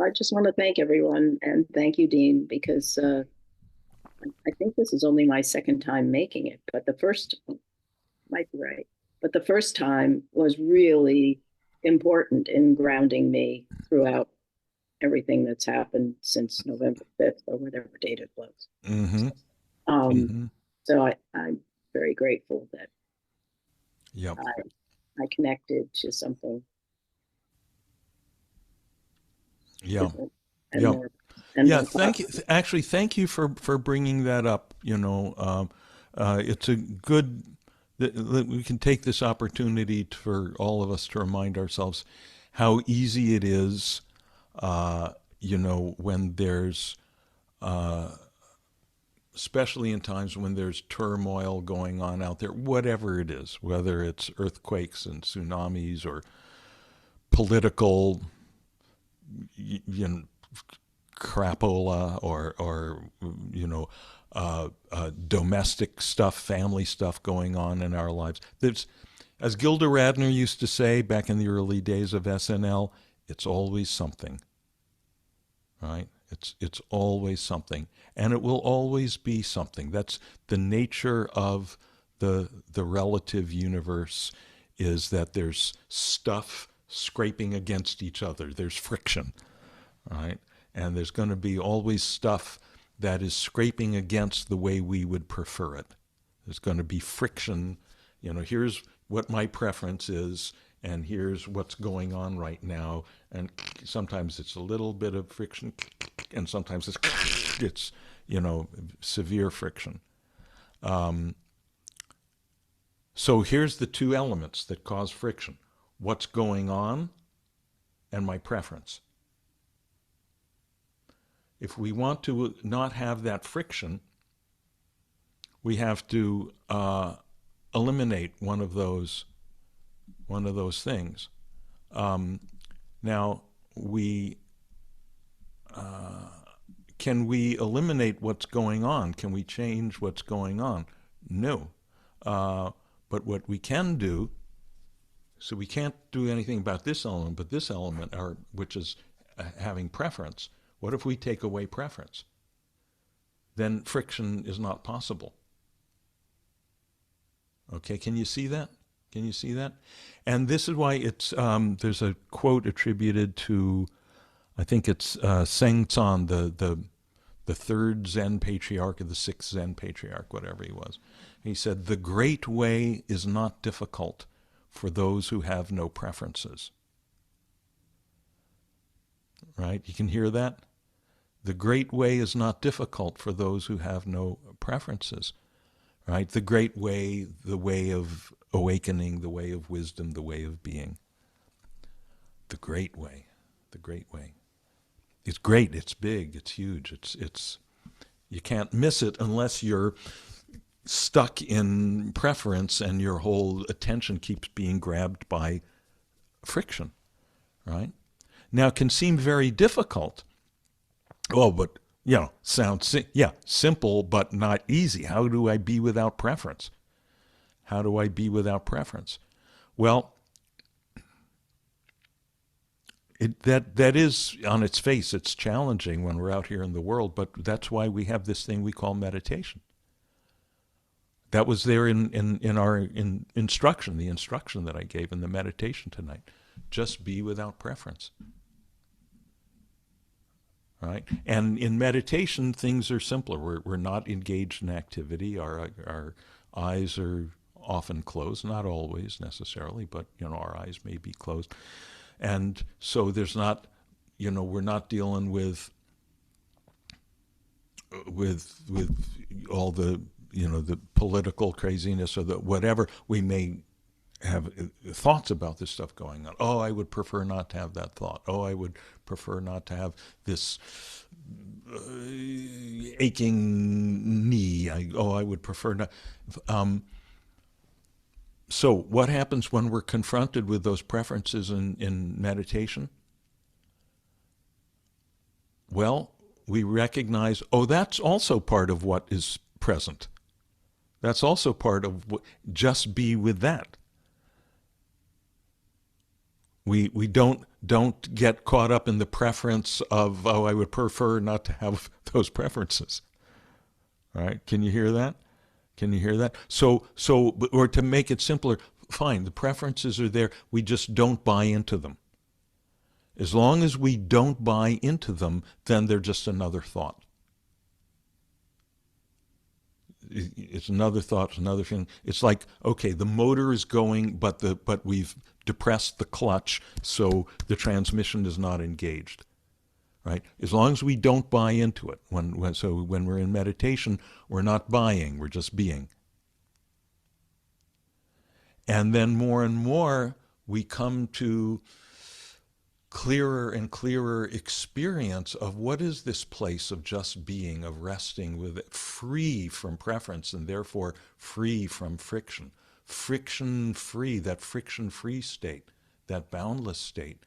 I just want to thank everyone and thank you, Dean, because I think this is only my second time making it, but the first might be right. But the first time was really important in grounding me throughout everything that's happened since November 5th or whatever date it was. Mm-hmm. Um, Mm-hmm. I'm very grateful that Yep. I connected to something Yeah. different and Yep. more Yeah. Thank you. positive. Actually, thank you for bringing that up. It's a good that we can take this opportunity for all of us to remind ourselves how easy it is, uh, when there's, especially in times when there's turmoil going on out there, whatever it is, whether it's earthquakes and tsunamis or political, you know, crapola or domestic stuff, family stuff going on in our lives. There's, as Gilda Radner used to say back in the early days of SNL, it's always something, right? It's always something, and it will always be something. That's the nature of the relative universe, is that there's stuff scraping against each other. There's friction, right? And there's going to be always stuff that is scraping against the way we would prefer it. There's going to be friction. Here's what my preference is, and here's what's going on right now. And sometimes it's a little bit of friction, and sometimes it's severe friction. So here's the two elements that cause friction: what's going on and my preference. If we want to not have that friction, we have to eliminate one of those things. Um, Now, we can we eliminate what's going on? Can we change what's going on? No. But what we can do, so we can't do anything about this element, but this element, which is having preference. What if we take away preference? Then friction is not possible. Okay, can you see that? Can you see that? And this is why there's a quote attributed to, I think it's Seng-Ts'an, the third Zen Patriarch or the sixth Zen Patriarch, whatever he was. He said, "The great way is not difficult for those who have no preferences." Right? You can hear that? The great way is not difficult for those who have no preferences. Right? The great way, the way of awakening, the way of wisdom, the way of being. The great way. The great way. It's great, it's big, it's huge, it's you can't miss it unless you're stuck in preference and your whole attention keeps being grabbed by friction, right? Now it can seem very difficult. Oh, but sounds simple but not easy. How do I be without preference? How do I be without preference? Well, that is, on its face, it's challenging when we're out here in the world, but that's why we have this thing we call meditation. That was there in our instruction, the instruction that I gave in the meditation tonight. Just be without preference. Right? And in meditation, things are simpler. We're not engaged in activity. Our eyes are often closed, not always necessarily, but our eyes may be closed. And so there's not, we're not dealing with all the, the political craziness or the whatever. We may have thoughts about this stuff going on. Oh, I would prefer not to have that thought. Oh, I would prefer not to have this aching knee. I would prefer not. So what happens when we're confronted with those preferences in meditation? Well, we recognize, oh, that's also part of what is present. That's also part of what, just be with that. We don't get caught up in the preference of, oh, I would prefer not to have those preferences. All right? Can you hear that? Can you hear that? Or to make it simpler, fine, the preferences are there. We just don't buy into them. As long as we don't buy into them, then they're just another thought. It's another thought, it's another thing. It's like, okay, the motor is going, but we've depressed the clutch, so the transmission is not engaged. Right? As long as we don't buy into it, when we're in meditation, we're not buying, we're just being. And then more and more, we come to clearer and clearer experience of what is this place of just being, of resting with it, free from preference and therefore free from friction. Friction free, that friction free state, that boundless state.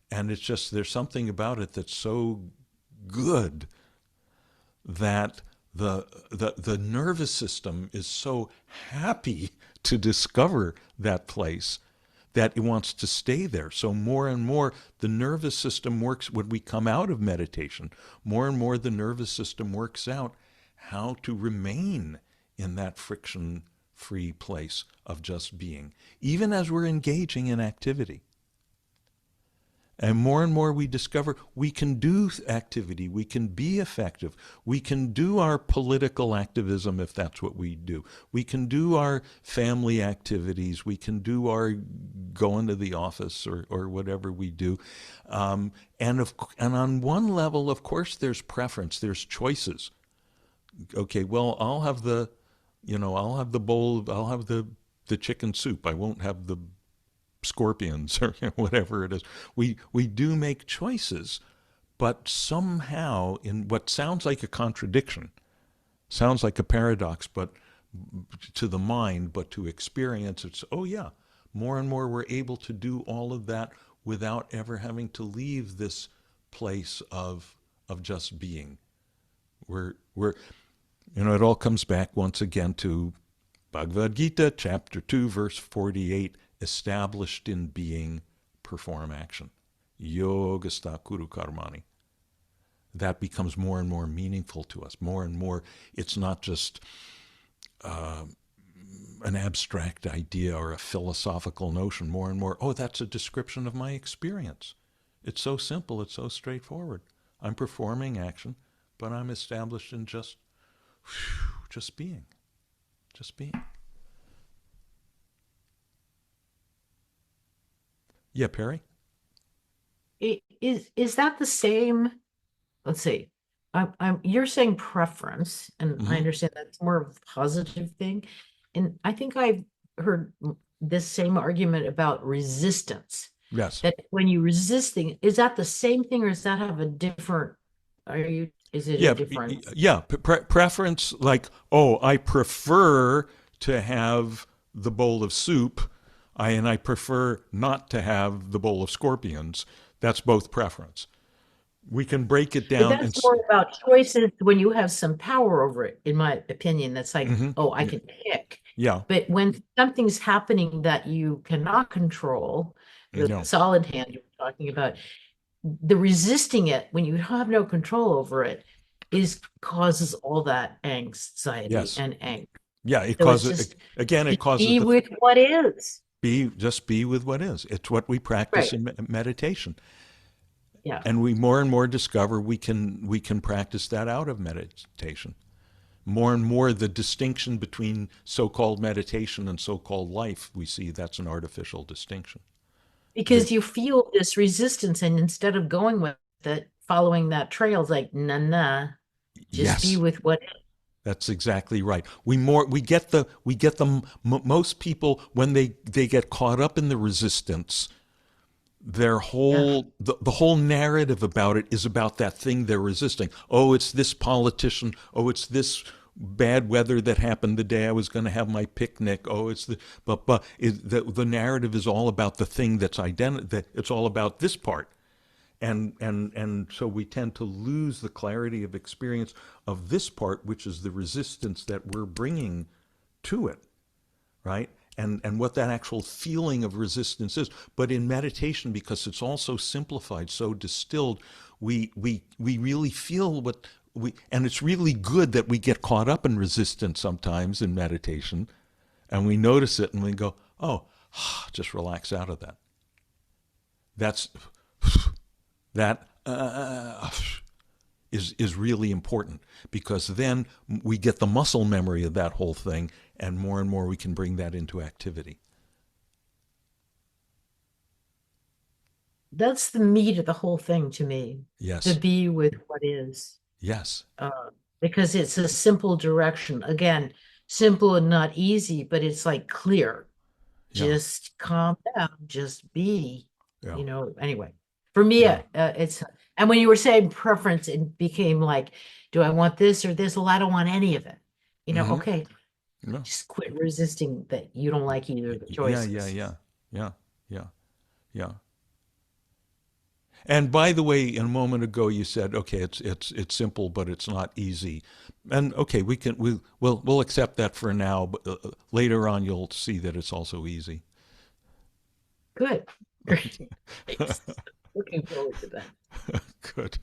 And it's just, there's something about it that's so good that the nervous system is so happy to discover that place that it wants to stay there. So more and more the nervous system works, when we come out of meditation, more and more the nervous system works out how to remain in that friction-free place of just being, even as we're engaging in activity. And more we discover we can do activity, we can be effective, we can do our political activism if that's what we do. We can do our family activities, we can do our going to the office or whatever we do. And on one level, of course, there's preference, there's choices. Okay, well, I'll have the bowl, I'll have the chicken soup. I won't have the scorpions or whatever it is. We do make choices, but somehow, in what sounds like a contradiction, sounds like a paradox, but to the mind, but to experience, it's, oh yeah, more and more we're able to do all of that without ever having to leave this place of just being. We're it all comes back once again to Bhagavad Gita, chapter 2, verse 48, established in being, perform action. Yogastha kuru karmani. That becomes more and more meaningful to us. More and more, it's not just an abstract idea or a philosophical notion. More and more, oh, that's a description of my experience. It's so simple, it's so straightforward. I'm performing action, but I'm established in just being. Just being. Yeah, Perry? Is that the same? Let's see. You're saying preference, and I understand that's more of a positive thing. And I think I've heard this same argument about resistance. Yes. That when you resisting, is that the same thing, or does that have a different? Is it a different? Yeah. Preference, like, oh, I prefer to have the bowl of soup, and I prefer not to have the bowl of scorpions. That's both preference. We can break it down. But that's more about choices when you have some power over it, in my opinion. That's like, oh, I can pick. Yeah. But when something's happening that you cannot control, the solid hand you were talking about, the resisting it when you have no control over it causes all that anxiety and angst. Yeah, it causes, again, it causes be with what is. Just be with what is. It's what we practice in meditation. Yeah. And we more and more discover we can practice that out of meditation. More and more the distinction between so-called meditation and so-called life, we see that's an artificial distinction. Because you feel this resistance, and instead of going with it, following that trail, it's like, nah, just be with what is. That's exactly right. Most people, when they get caught up in the resistance, their whole the whole narrative about it is about that thing they're resisting. Oh, it's this politician. Oh, it's this bad weather that happened the day I was going to have my picnic. Oh, it's the narrative is all about the thing that's that it's all about this part. And so we tend to lose the clarity of experience of this part, which is the resistance that we're bringing to it, right? and what that actual feeling of resistance is. But in meditation, because it's all so simplified, so distilled, we really feel what we, and it's really good that we get caught up in resistance sometimes in meditation, and we notice it and we go, oh, just relax out of that. That's that is really important, because then we get the muscle memory of that whole thing, and more we can bring that into activity. That's the meat of the whole thing to me. To Yes. be with what is. Yes. Because it's a simple direction. Again, simple and not easy, but it's like clear. Yeah. Just calm down, just be, Yeah. anyway. For me, Yeah. it's, and when you were saying preference, it became like, do I want this or this? Well, I don't want any of it. Mm-hmm. Okay, Yeah. just quit resisting that you don't like either of the Yeah. choices. Yeah. Yeah. Yeah. Yeah. And by the way, a moment ago you said, okay, it's simple, but it's not easy. And okay, we'll accept that for now, but later on you'll see that it's also easy. Good. Great. Thanks. Looking forward to that. Good.